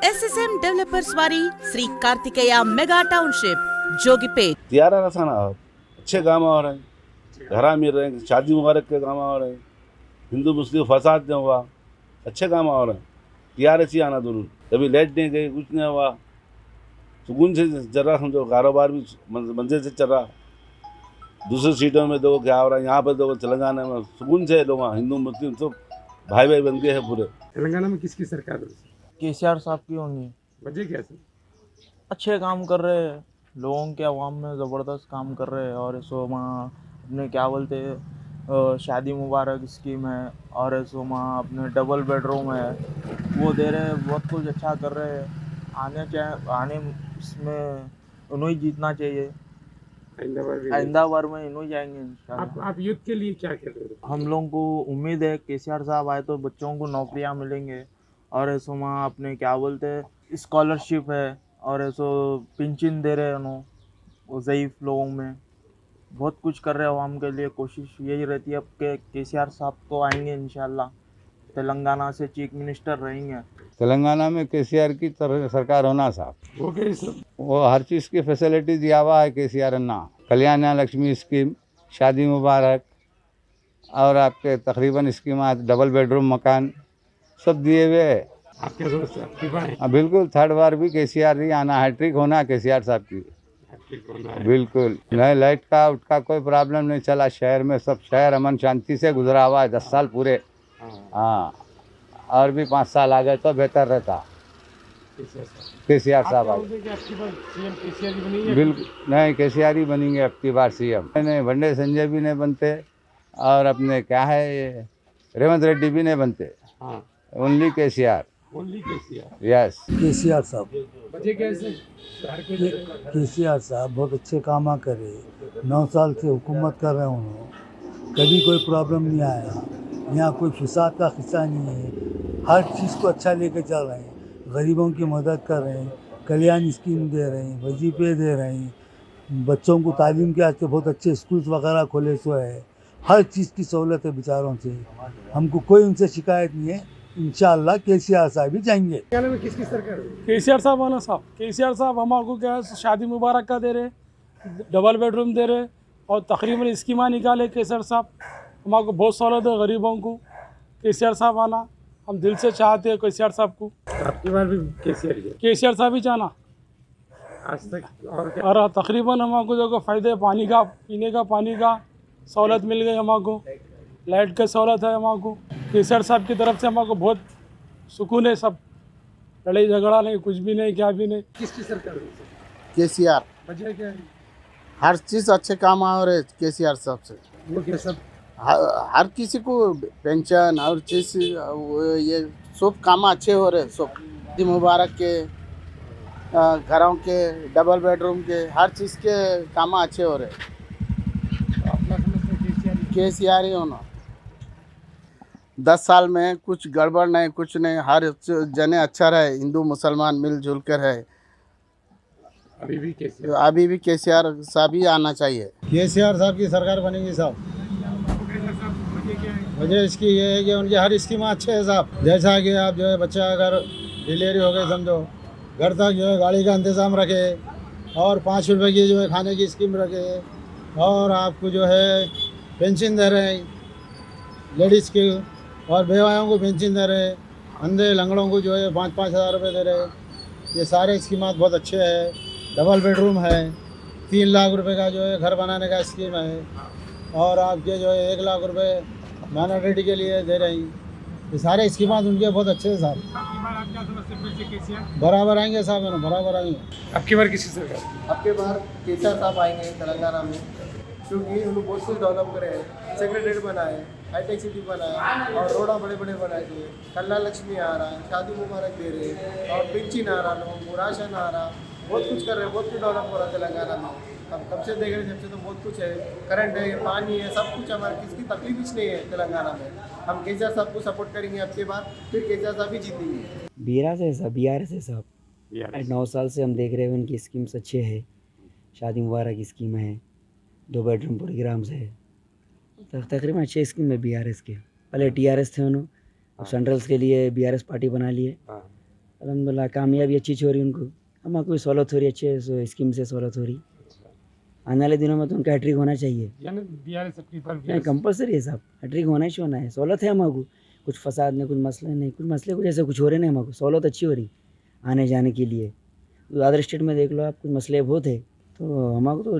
SSM developers वारी Shri Kartikeya mega township Jogipet. तैयार रसाना अच्छे काम हो रहे हैं, घरा मिल रहे हैं, शादी मुबारक के काम हो रहे हैं, हिंदू मुस्लिम फसाद नहीं हुआ, अच्छे काम हो रहे हैं। तैयार अच्छी आना जरूर, कभी लेट नहीं गई, कुछ नहीं हुआ, सुकून से चल रहा, समझो कारोबार भी मंजिल से चल रहा। दूसरी सीटों में देखो क्या हो रहा है, यहाँ पर देखो तेलंगाना में सुकून से लोग हिंदू मुस्लिम सब भाई भाई बन गए हैं पूरे। तेलंगाना में किसकी सरकार है? केसीआर साहब की होंगी। वजह क्या है? अच्छे काम कर रहे हैं, लोगों के अवाम में ज़बरदस्त काम कर रहे हैं। और इसो वहाँ अपने क्या बोलते हैं, शादी मुबारक स्कीम है, और इसो वहाँ अपने डबल बेडरूम है, वो दे रहे हैं, बहुत कुछ अच्छा कर रहे हैं। आने इसमें उन्हें जीतना चाहिए, आइंदा बार में इन्हों जाएंगे इंशाल्लाह। आप यूथ के लिए क्या कह रहे हो? हम लोगों को उम्मीद है केसीआर साहब आए तो बच्चों को नौकरियां मिलेंगे। और ऐसो वहाँ अपने क्या बोलते हैं स्कॉलरशिप है, और ऐसो पेंशन दे रहे हैं उन्होंने वो ज़ईफ़ लोगों में, बहुत कुछ कर रहे हैं आवाम के लिए। कोशिश यही रहती है अब के केसीआर साहब तो आएंगे इंशाल्लाह, तेलंगाना से चीफ मिनिस्टर रहेंगे। तेलंगाना में केसीआर की सरकार होना साहब, वो क्या सब? वो हर चीज़ की फैसिलिटी दिया हुआ है केसीआर अन्ना। कल्याण लक्ष्मी स्कीम, शादी मुबारक, और आपके तकरीबन स्कीम डबल बेडरूम मकान सब दिए हुए है। आप क्या समझते हैं? आपकी बात बिल्कुल थर्ड बार भी केसीआर ही आना, हैट्रिक होना केसीआर साहब की। बिल्कुल नहीं, लाइट का उसका कोई प्रॉब्लम नहीं चला शहर में, सब शहर अमन शांति से गुजरा हुआ है 10 साल पूरे। हाँ, और भी 5 साल आ गए तो बेहतर रहता। केसीआर साहब आ गए, बिल्कुल नहीं केसीआर ही बनेंगे अब की बार सीएम। नहीं, बंडे संजय भी नहीं बनते, और अपने क्या है ये रेवंत रेड्डी भी नहीं बनते, ओनली केसीआर। यस, केसीआर साहब, वजह क्या है? केसीआर साहब बहुत अच्छे काम करे, 9 साल से हुकूमत कर रहे हैं उन्होंने, कभी कोई प्रॉब्लम नहीं आया, यहाँ कोई फिसाद का किस्सा नहीं है, हर चीज़ को अच्छा लेकर चल रहे हैं, गरीबों की मदद कर रहे हैं, कल्याण स्कीम दे रहे हैं, वजीफे दे रहे हैं, बच्चों को तालीम के वास्ते बहुत अच्छे स्कूल्स वगैरह खोले सो है, हर चीज़ की सहूलत है बेचारों से, हमको कोई उनसे शिकायत नहीं है। इंशाअल्लाह केसीआर साहब ही जाएंगे। तेलंगाना में किसकी सरकार है? केसीआर साहब आना साहब। केसीआर साहब हमारे क्या है, शादी मुबारक का दे रहे, डबल बेडरूम दे रहे, और तकरीबन स्कीमा निकाले केसीआर साहब, हमारे को बहुत सहूलत है गरीबों को। केसीआर साहब आना हम दिल से चाहते हैं केसीआर साहब को। आपकी बार भी केसीआर साहब ही जाना आज तक। और तकरीबन हमारे देखो फ़ायदे, पानी का, पीने का पानी का सहूलत मिल गई हमारे को, लाइट का सहूलत है हमारे को। केसीआर साहब की तरफ से हमारे को बहुत सुकून है, सब लड़ाई झगड़ा नहीं, कुछ भी नहीं, क्या भी नहीं। किसकी सरकार है? केसीआर, वजह क्या है? हर चीज़ अच्छे काम आ रहे केसीआर साहब से। वो क्या सब? हर किसी को पेंशन और चीज़ ये सब काम अच्छे हो रहे, सब शादी मुबारक के, घरों के, डबल बेडरूम के, हर चीज़ के काम अच्छे हो रहे। केसीआर ही होना, 10 साल में कुछ गड़बड़ नहीं, कुछ नहीं, हर जने अच्छा रहे, हिंदू मुसलमान मिलजुल कर है। अभी भी केसीआर साहब ही आना चाहिए। केसीआर साहब की सरकार बनेगी साहब। वजह इसकी ये है कि उनकी हर स्कीम अच्छे है साहब। जैसा कि आप जो है बच्चा अगर डिलीवरी हो गई समझो, घर तक जो है गाड़ी का इंतज़ाम रखे, और 5 रुपए की जो है खाने की स्कीम रखे, और आपको जो है पेंशन दे रहे हैं लेडीज़ की, और बेवाओं को पेंशन दे रहे हैं, अंधे लंगड़ों को जो है 5-5 हज़ार रुपये दे रहे हैं। ये सारे स्कीमात बहुत अच्छे हैं। डबल बेडरूम है, 3 लाख रुपए का जो है घर बनाने का स्कीम है, और आपके जो है 1 लाख रुपए माइनॉरिटी के लिए दे रहे हैं। ये सारे स्कीमात उनके बहुत अच्छे हैं साहब। बराबर आएंगे साहब, है ना, बराबर आएंगे। आपकी बार किसकी सरकार? आपके बार केसीआर साहब आएंगे तेलंगाना में, क्योंकि उन्होंने बहुत कुछ डेवलप करे हैं, सेक्रेटरीट बनाए, हाईटेक सिटी बनाया, और रोड़ा बड़े बड़े बनाए दिए, कल्याण लक्ष्मी आ रहा है, शादी मुबारक दे रहे हैं, और पेंशन आ रहा, लोगों को राशन आ रहा, बहुत कुछ कर रहे हैं, बहुत कुछ डेवलप हो रहा है तेलंगाना में। अब कब से देख रहे हैं, जब से तो बहुत कुछ है, करंट है, पानी है, सब कुछ हमारे किसकी तकलीफ कुछ नहीं है तेलंगाना में। हम केसीआर साहब को सपोर्ट करेंगे आपके बाद, फिर केसीआर साहब ही जीतेंगे। बीआरएस है साहब, बीआरएस है साहब। 9 साल से हम देख रहे हैं उनकी स्कीम्स अच्छे है, शादी मुबारक स्कीम है, 2 बेडरूम प्रोग्राम्स है, तकरीबन अच्छे स्कीम है बीआरएस के। पहले टीआरएस थे उन्होंने, अब सेंट्रल्स के लिए बीआरएस पार्टी बना लिए, अलहमदिल्ला कामयाबी अच्छी हो रही उनको, हमको भी सहूलत हो रही अच्छे स्कीम से सहूलत हो रही। आने वाले दिनों में तो उनका हैट्रिक होना चाहिए, यानी बीआरएस अपनी पर नहीं कंपलसरी है साहब, हैट्रिक होना ही होना है। सहूलत है हमको, कुछ फसाद नहीं, कुछ मसले नहीं, कुछ मसले कुछ ऐसे कुछ हो रहे नहीं, हमको सहूलत अच्छी हो रही आने जाने के लिए। तो अदर स्टेट में देख लो आप, कुछ मसले बहुत है, तो हमको तो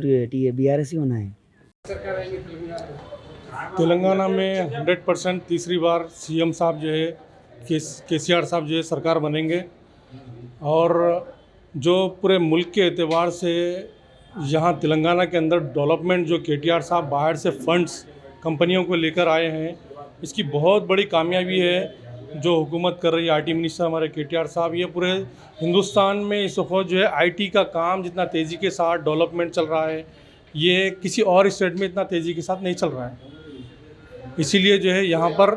BRS ही होना है। तेलंगाना में 100% तीसरी बार सीएम साहब जो है केसीआर साहब जो है सरकार बनेंगे, और जो पूरे मुल्क के एतबार से यहाँ तेलंगाना के अंदर डेवलपमेंट जो केटीआर साहब बाहर से फंड्स कंपनियों को लेकर आए हैं, इसकी बहुत बड़ी कामयाबी है जो हुकूमत कर रही है आईटी मिनिस्टर हमारे केटीआर साहब। ये पूरे हिंदुस्तान में इस वक्त जो है आईटी का काम जितना तेज़ी के साथ डेवलपमेंट चल रहा है, ये किसी और स्टेट में इतना तेज़ी के साथ नहीं चल रहा है। इसीलिए जो है यहाँ पर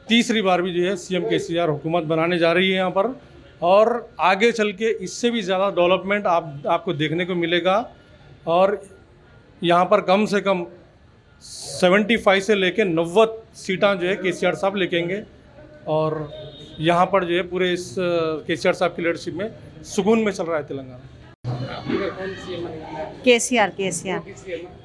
तीसरी बार भी जो है सीएम केसीआर हुकूमत बनाने जा रही है यहाँ पर, और आगे चल के इससे भी ज़्यादा डेवलपमेंट आपको देखने को मिलेगा। और यहाँ पर कम से कम 75 से लेकर 90 सीटां जो है केसीआर साहब लेकेंगे, और यहाँ पर जो है पूरे इस केसीआर साहब की लीडरशिप में सुकून में चल रहा है तेलंगाना। केसीआर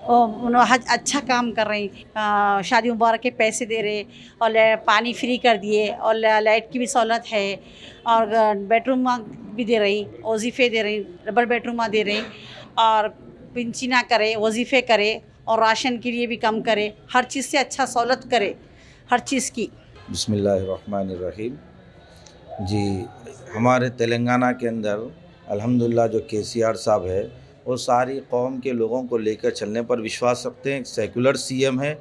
उन्होंने अच्छा काम कर रहे हैं, शादी मुबारक के पैसे दे रहे, और पानी फ्री कर दिए, और लाइट की भी सहूलत है, और बेडरूम भी दे रही, वजीफ़े दे रही, डबल बेडरूम दे रही, और पिंचना करे, वजीफ़े करे, और राशन के लिए भी कम करे, हर चीज़ से अच्छा सहूलत करे हर चीज़ की। बिस्मिल्लाहिर्रहमानिर्रहीम। जी, हमारे तेलंगाना के अंदर अल्हम्दुलिल्लाह जो केसीआर साहब है वो सारी कौम के लोगों को लेकर चलने पर विश्वास रखते हैं। सेकुलर सीएम है,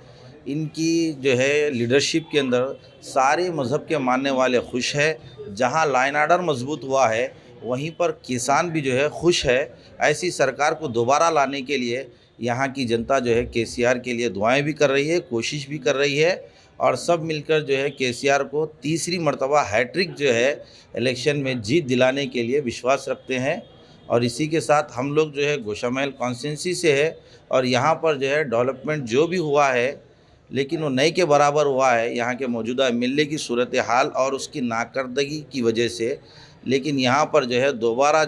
इनकी जो है लीडरशिप के अंदर सारे मज़हब के मानने वाले खुश है। जहां लाइन आर्डर मजबूत हुआ है वहीं पर किसान भी जो है खुश है। ऐसी सरकार को दोबारा लाने के लिए यहाँ की जनता जो है केसीआर के लिए दुआएं भी कर रही है, कोशिश भी कर रही है, और सब मिलकर जो है केसीआर को तीसरी मर्तबा हैट्रिक जो है इलेक्शन में जीत दिलाने के लिए विश्वास रखते हैं। और इसी के साथ हम लोग जो है गोशामहल कॉन्स्टिट्यूंसी से है, और यहाँ पर जो है डेवलपमेंट जो भी हुआ है लेकिन वो नए के बराबर हुआ है यहाँ के मौजूदा एमएलए की सूरत हाल और उसकी नाकर्दगी की वजह से। लेकिन यहाँ पर जो है दोबारा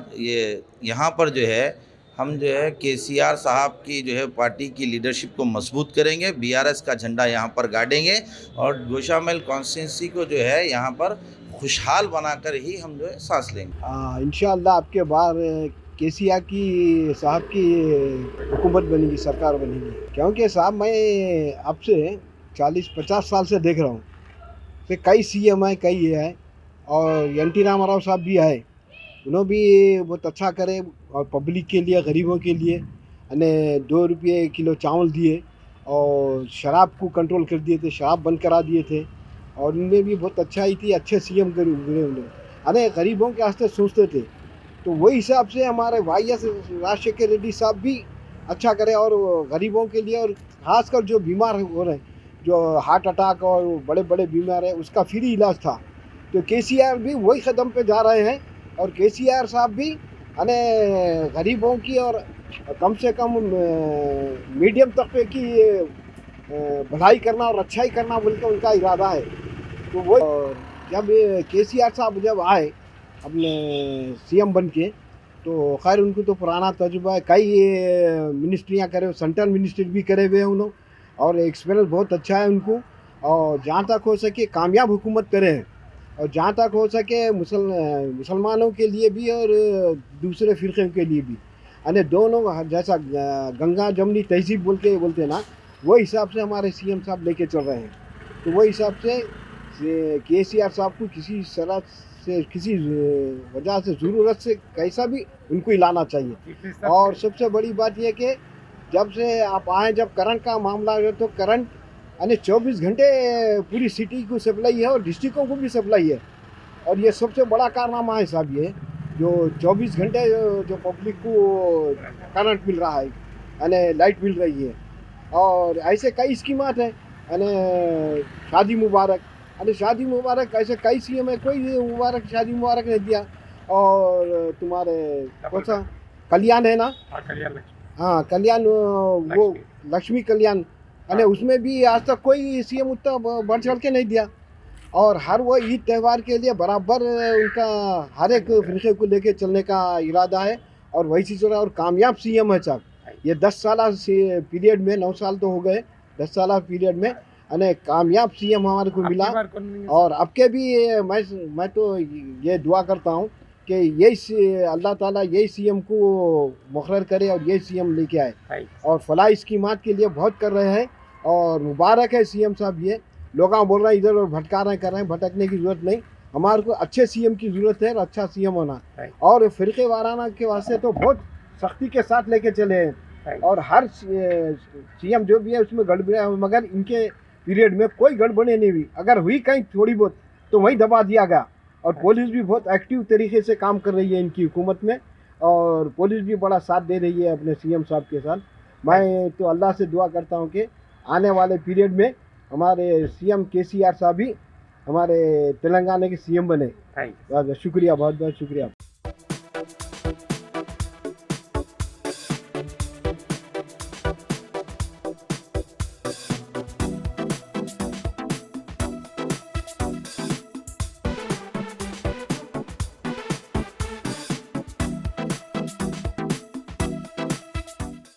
यहाँ पर जो है हम जो है केसीआर साहब की जो है पार्टी की लीडरशिप को मजबूत करेंगे, बीआरएस का झंडा यहाँ पर गाड़ेंगे, और गोशामहल कॉन्स्टिट्यूंसी को जो है यहाँ पर खुशहाल बनाकर ही हम जो है सांस लेंगे। इंशाअल्लाह आपके बार केसीआर की साहब की हुकूमत बनेगी, सरकार बनेगी। क्योंकि साहब मैं अब से 40-50 साल से देख रहा हूँ कि कई सीएम है, कई ये है, और एन टी रामाराव साहब भी आए, उन्होंने भी बहुत अच्छा करे, और पब्लिक के लिए, गरीबों के लिए अने 2 रुपये किलो चावल दिए, और शराब को कंट्रोल कर दिए थे, शराब बंद करा दिए थे, और उनमें भी बहुत अच्छाई थी, अच्छे सीएम करे उन्होंने, अने गरीबों के वास्ते सोचते थे। तो वही हिसाब से हमारे YS राजशेखर रेड्डी साहब भी अच्छा करे, और गरीबों के लिए, और ख़ासकर जो बीमार हो रहे हैं, जो हार्ट अटैक और बड़े बड़े बीमार हैं, उसका फ्री इलाज था। तो केसीआर भी वही कदम पे जा रहे हैं, और केसीआर साहब भी अने गरीबों की और कम से कम मीडियम तबके की भलाई करना और अच्छाई करना बोलकर उनका इरादा है। तो वो जब केसीआर साहब जब आए अपने सीएम बन के, तो खैर उनको तो पुराना तजुर्बा है, कई मिनिस्ट्रियाँ करे, सेंट्रल मिनिस्ट्री भी करे हुए हैं उन्होंने, और एक्सपीरियंस बहुत अच्छा है उनको, और जहाँ तक हो सके कामयाब हुकूमत करें, और जहाँ तक हो सके मुसलमानों के लिए भी और दूसरे फ़िरक़े के लिए भी, अने दोनों जैसा गंगा जमनी तहजीब बोलते ना, वो हिसाब से हमारे सीएम साहब लेके चल रहे हैं। तो वो हिसाब से केसीआर साहब को किसी तरह से, किसी वजह से, ज़रूरत से कैसा भी उनको हिलाना चाहिए। और सबसे बड़ी बात यह कि जब से आप आए, जब करंट का मामला है, तो करंट यानी 24 घंटे पूरी सिटी को सप्लाई है और डिस्ट्रिक्टों को भी सप्लाई है, और ये सबसे बड़ा कारनामा है साहब, ये जो 24 घंटे जो पब्लिक को करंट मिल रहा है, यानी लाइट मिल रही है। और ऐसे कई स्कीमात हैं, यानी शादी मुबारक, अरे शादी मुबारक ऐसे कई सीएम है, कोई मुबारक शादी मुबारक नहीं दिया। और तुम्हारे कौन सा कल्याण है ना, हाँ कल्याण, वो लक्ष्मी कल्याण, अरे उसमें भी आज तक कोई सीएम उतना बढ़ चढ़ के नहीं दिया। और हर वो ईद त्यौहार के लिए बराबर उनका हर एक फिरके को लेके चलने का इरादा है और वही चीज़ हो रहा है। और कामयाब सीएम है साहब, ये 10 साल पीरियड में, 9 साल तो हो गए, 10 साल पीरियड में अने कामयाब सीएम हमारे को मिला। और अब के भी मैं तो ये दुआ करता हूँ कि यही अल्लाह ताला यही सीएम को मुकर्रर करे और यही सीएम लेके आए। और फलाह स्कीमात के लिए बहुत कर रहे हैं और मुबारक है सीएम साहब। ये लोग बोल रहे हैं इधर और भटका रहे हैं, कर रहे हैं, भटकने की ज़रूरत नहीं। हमारे को अच्छे सीएम की ज़रूरत है और अच्छा सीएम होना। और फ़िरक़े वाराना के वास्ते तो बहुत सख्ती के साथ लेके चले हैं और हर सीएम जो भी है उसमें गड़बड़ी है, मगर इनके पीरियड में कोई गड़बड़ी नहीं हुई। अगर हुई कहीं थोड़ी बहुत तो वहीं दबा दिया गया। और पुलिस भी बहुत एक्टिव तरीके से काम कर रही है इनकी हुकूमत में और पुलिस भी बड़ा साथ दे रही है अपने सीएम साहब के साथ। मैं तो अल्लाह से दुआ करता हूँ कि आने वाले पीरियड में हमारे सीएम केसीआर साहब भी हमारे तेलंगाना के सीएम बने। शुक्रिया, बहुत बहुत शुक्रिया।